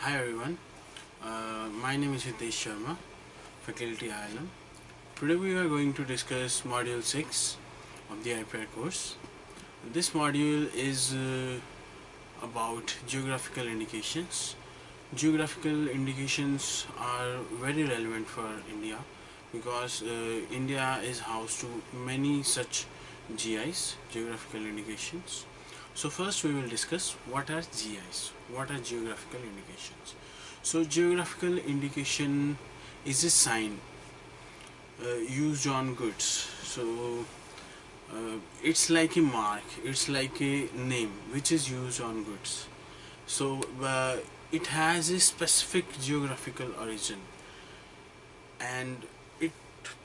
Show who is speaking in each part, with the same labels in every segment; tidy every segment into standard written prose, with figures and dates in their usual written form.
Speaker 1: Hi everyone, my name is Hitesh Sharma, Faculty ILM. Today we are going to discuss Module 6 of the IPR course. This module is about geographical indications. Geographical indications are very relevant for India because India is housed to many such GIs, geographical indications. So first we will discuss what are GIs, what are geographical indications. So geographical indication is a sign used on goods. So it's like a mark, it's like a name which is used on goods. So it has a specific geographical origin and it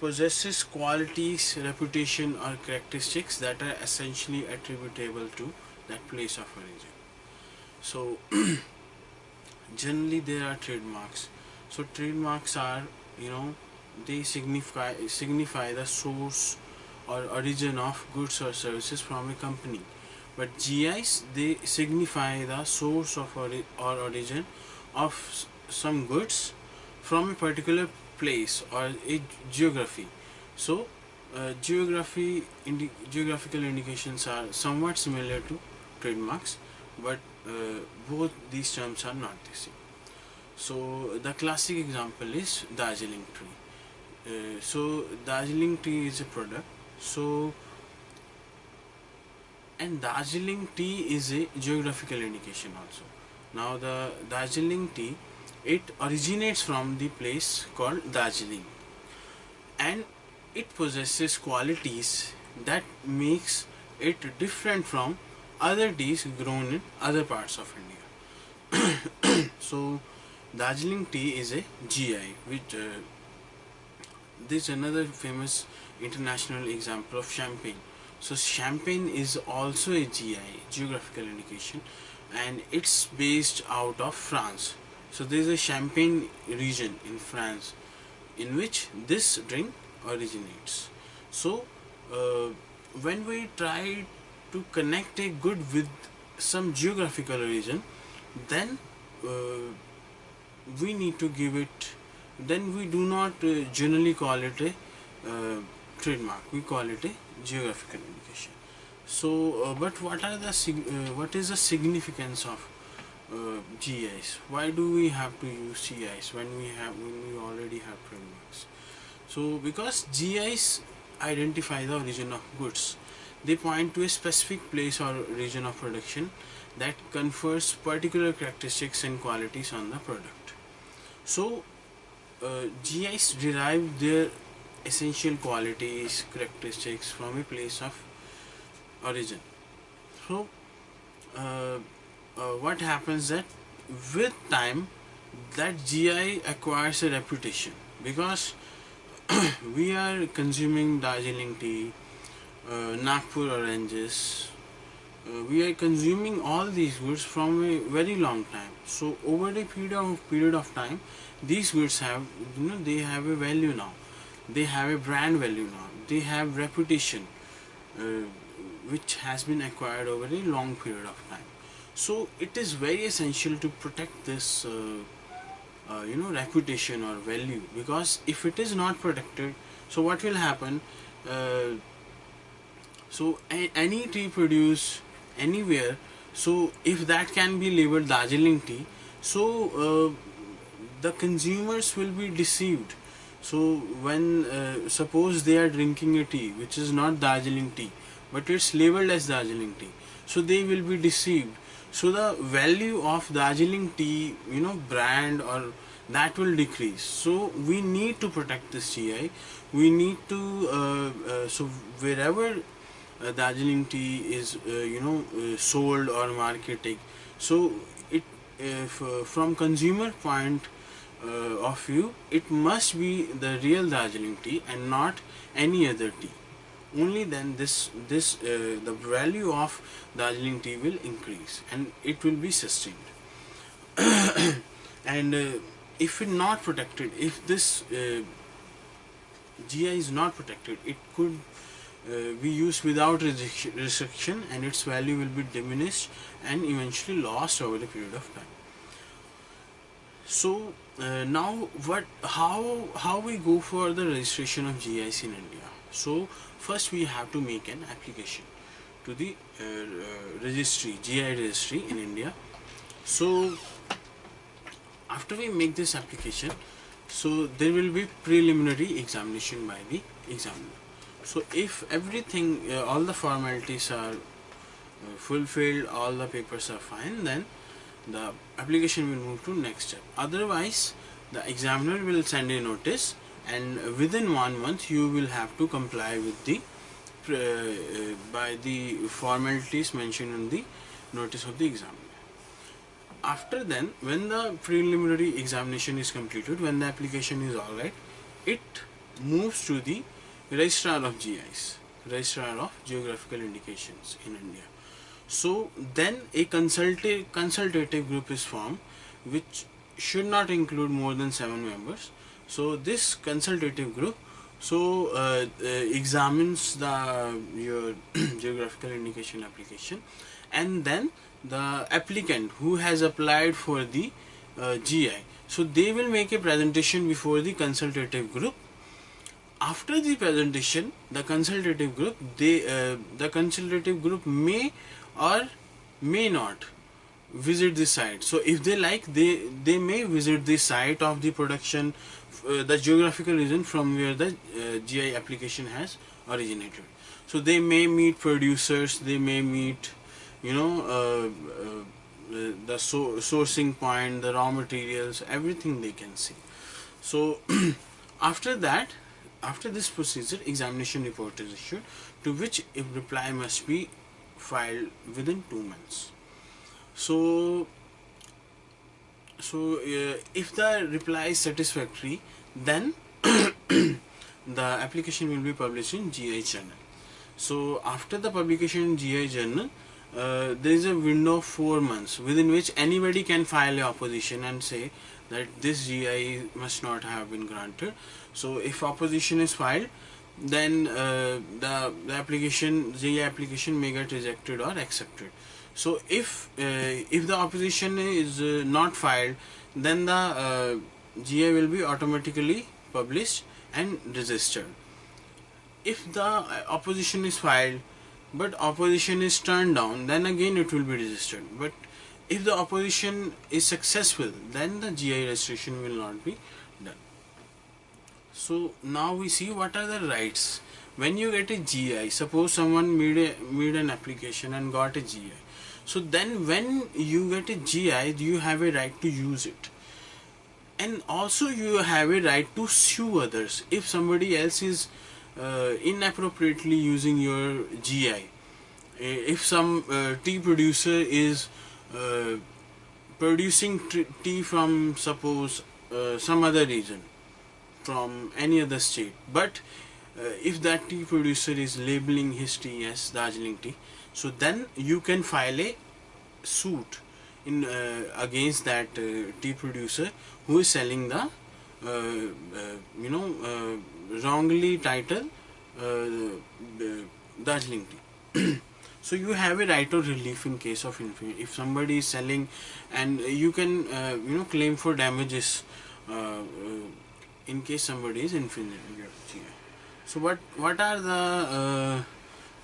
Speaker 1: possesses qualities, reputation or characteristics that are essentially attributable to that place of origin. So generally there are trademarks. So trademarks are, they signify the source or origin of goods or services from a company, but GIs, they signify the source of or origin of some goods from a particular place or a geography. So geographical indications are somewhat similar to trademarks, but both these terms are not the same. So the classic example is Darjeeling tree. So Darjeeling tea is a product. So and Darjeeling tea is a geographical indication also. Now the Darjeeling tea, it originates from the place called Darjeeling, and it possesses qualities that makes it different from other teas grown in other parts of India. So Darjeeling tea is a GI, which this is another famous international example of champagne. So champagne is also a GI, geographical indication, and it's based out of France. So there is a Champagne region in France in which this drink originates. So when we try to connect a good with some geographical origin, then we need to give it, then we do not generally call it a trademark, we call it a geographical indication. So but what is the significance of GIs? Why do we have to use GIs when we already have trademarks? So because GIs identify the origin of goods, they point to a specific place or region of production that confers particular characteristics and qualities on the product. So GIs derive their essential qualities, characteristics from a place of origin. So what happens that with time that GI acquires a reputation because we are consuming Darjeeling tea, Nagpur oranges, we are consuming all these goods from a very long time. So over a period of time, these goods have, they have a value now, they have a brand value now, they have reputation which has been acquired over a long period of time. So it is very essential to protect this reputation or value, because if it is not protected, so what will happen? So any tea produced anywhere, so if that can be labeled Darjeeling tea, so the consumers will be deceived. So when suppose they are drinking a tea which is not Darjeeling tea, but it's labeled as Darjeeling tea, so they will be deceived. So the value of Darjeeling tea, brand, or that will decrease. So we need to protect this GI. We need to so wherever Darjeeling tea is sold or marketed, so it from consumer point of view, it must be the real Darjeeling tea and not any other tea. Only then the value of Darjeeling tea will increase and it will be sustained. And if it not protected, if this GI is not protected, it could be used without restriction and its value will be diminished and eventually lost over a period of time. So now how we go for the registration of GIs in India. So first we have to make an application to the registry, GI registry in India. So after we make this application, so there will be preliminary examination by the examiner. So if everything, all the formalities are fulfilled, all the papers are fine, then the application will move to next step. Otherwise, the examiner will send a notice, and within 1 month you will have to comply with the by the formalities mentioned in the notice of the examiner. After then, when the preliminary examination is completed, when the application is alright, it moves to the registrar of GIs, registrar of Geographical Indications in India. So then a consultative group is formed, which should not include more than 7 members. So this consultative group examines your geographical indication application, and then the applicant who has applied for the GI, so they will make a presentation before the consultative group. After the presentation, the consultative group may or may not visit the site. So if they like, they may visit the site of the production, the geographical region from where the GI application has originated. So they may meet producers, they may meet, you know, the sourcing point, the raw materials, everything they can see. So after that, after this procedure, examination report is issued, to which a reply must be filed within 2 months. So if the reply is satisfactory, then the application will be published in GI journal. So after the publication in GI journal, there is a window of 4 months within which anybody can file a opposition and say that this GI must not have been granted. So if opposition is filed, then the GI application may get rejected or accepted. So if the opposition is not filed, then the GI will be automatically published and registered. If the opposition is filed but opposition is turned down, then again it will be registered. But if the opposition is successful, then the GI registration will not be done. So now we see what are the rights. When you get a GI, suppose someone made an application and got a GI. So then when you get a GI, you have a right to use it. And also you have a right to sue others. If somebody else is inappropriately using your GI, if some tea producer is producing tea from, suppose, some other region, from any other state, but if that tea producer is labeling his tea as Darjeeling tea, so then you can file a suit in against that tea producer who is selling the wrongly titled Darjeeling tea. So you have a right of relief in case of infringement. If somebody is selling, and you can claim for damages in case somebody is infringing your GI. So what are the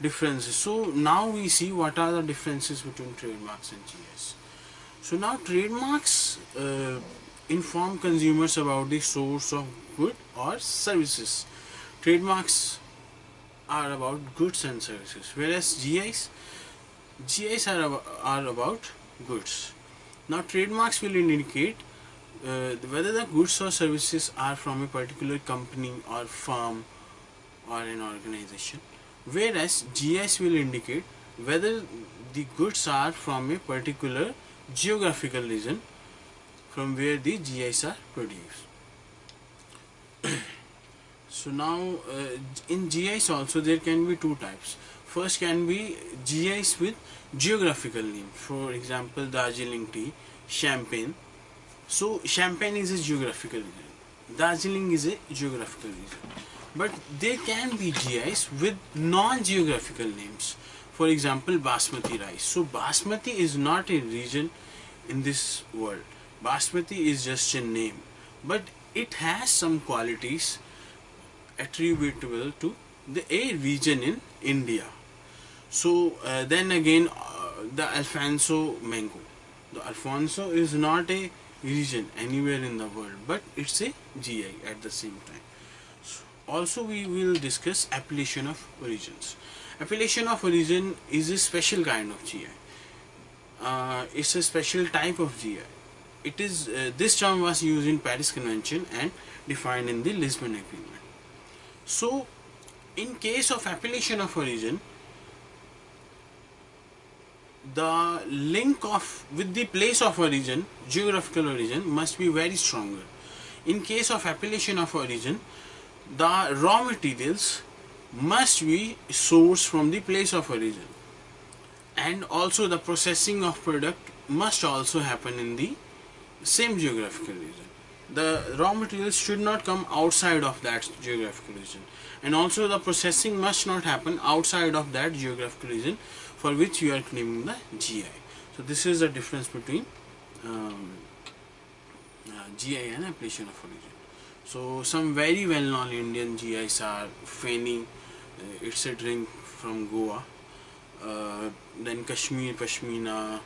Speaker 1: differences? So now we see what are the differences between trademarks and GIs. So now trademarks inform consumers about the source of good or services. Trademarks are about goods and services, whereas GIs are about goods. Now trademarks will indicate whether the goods or services are from a particular company or firm or an organization, whereas GIs will indicate whether the goods are from a particular geographical region from where the GIs are produced. So now in GIs also there can be two types. First can be GIs with geographical name. For example, Darjeeling tea, Champagne. So Champagne is a geographical region, Darjeeling is a geographical region. But there can be GIs with non-geographical names. For example, Basmati rice. So Basmati is not a region in this world. Basmati is just a name, but it has some qualities attributable to a region in India. So then again, the Alfonso mango. The Alfonso is not a region anywhere in the world, but it's a GI at the same time. Also, we will discuss appellation of origins. Appellation of origin is a special kind of GI. It's a special type of GI. It is this term was used in Paris Convention and defined in the Lisbon Agreement. So, in case of appellation of origin, the link of with the place of origin, geographical origin, must be very stronger. In case of appellation of origin, the raw materials must be sourced from the place of origin, and also the processing of product must also happen in the same geographical region. The raw materials should not come outside of that geographical region, and also the processing must not happen outside of that geographical region for which you are claiming the GI. So this is the difference between GI and appellation of origin. So some very well known Indian GIs are Feni, it's a drink from Goa, then Kashmir Pashmina,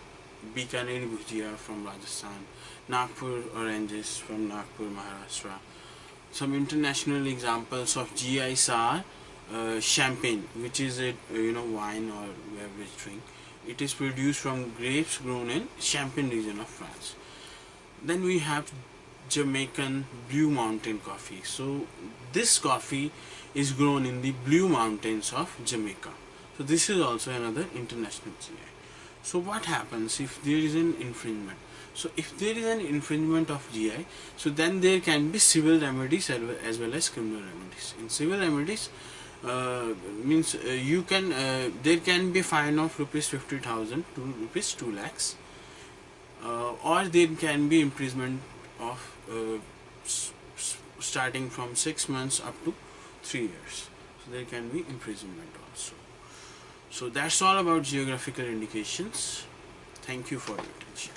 Speaker 1: Bikaneri Bhujia from Rajasthan, Nagpur oranges from Nagpur, Maharashtra. Some international examples of GIs are champagne, which is a wine or beverage drink. It is produced from grapes grown in Champagne region of France. Then we have Jamaican Blue Mountain coffee. So this coffee is grown in the Blue Mountains of Jamaica. So this is also another international GI. So what happens if there is an infringement? So if there is an infringement of GI, so then there can be civil remedies as well as criminal remedies. In civil remedies, means you can there can be a fine of rupees 50,000 to rupees 2 lakhs, or there can be imprisonment of starting from 6 months up to 3 years. So there can be imprisonment also. So that's all about geographical indications. Thank you for your attention.